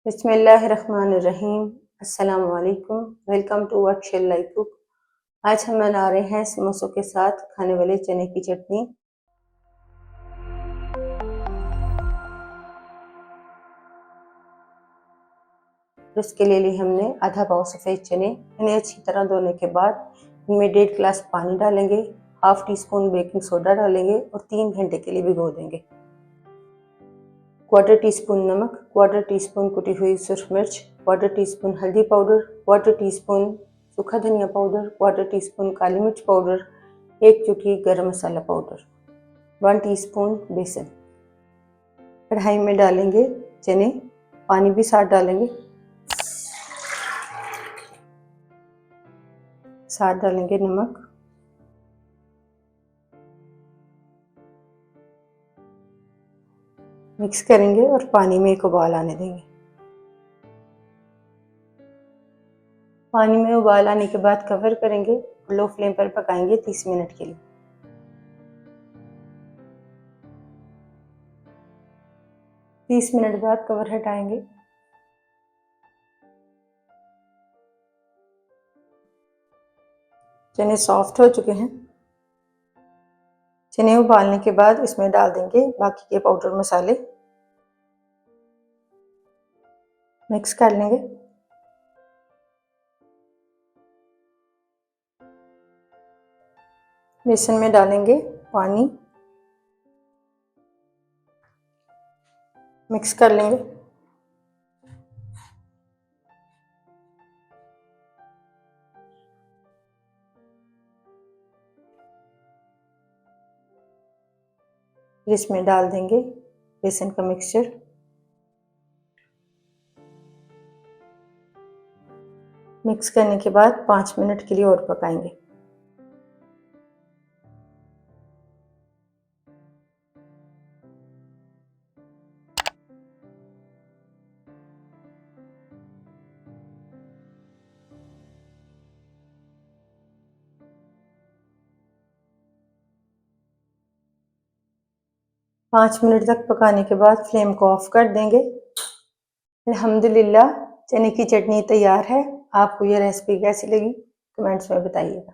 बिस्मिल्लाहिर्रहमानिर्रहीम। अस्सलाम वालेकुम। वेलकम टू अक्षर लाइव कुक। आज हम बना रहे हैं समोसों के साथ खाने वाले चने की चटनी। इसके लिए हमने आधा पाव सफ़ेद चने। इन्हें अच्छी तरह धोने के बाद इनमें 1.5 गिलास पानी डालेंगे, half tea spoon baking soda डालेंगे और 3 घंटे के लिए भिगो देंगे। 1/4 टीस्पून नमक, 1/4 टीस्पून कुटी हुई सुर्ख मिर्च, 1/4 टीस्पून हल्दी पाउडर, 1/4 टीस्पून सूखा धनिया पाउडर, 1/4 टीस्पून काली मिर्च पाउडर, 1 चुटकी गरम मसाला पाउडर, 1 टीस्पून बेसन। कढ़ाई में डालेंगे चने, पानी भी साथ डालेंगे, साथ डालेंगे नमक, मिक्स करेंगे और पानी में एक उबाल आने देंगे। पानी में उबाल आने के बाद कवर करेंगे, लो फ्लेम पर पकाएंगे 30 मिनट के लिए। तीस मिनट बाद कवर हटाएंगे। चने सॉफ्ट हो चुके हैं। चने उबालने के बाद इसमें डाल देंगे बाकी के पाउडर मसाले, मिक्स कर लेंगे। बेसन में डालेंगे पानी, मिक्स कर लेंगे। इसमें डाल देंगे बेसन का मिक्सचर, मिक्स करने के बाद 5 मिनट के लिए और पकाएंगे। पाँच मिनट तक पकाने के बाद फ्लेम को ऑफ कर देंगे। अल्हम्दुलिल्लाह चने की चटनी तैयार है। आपको ये रेसिपी कैसी लगी कमेंट्स में बताइएगा।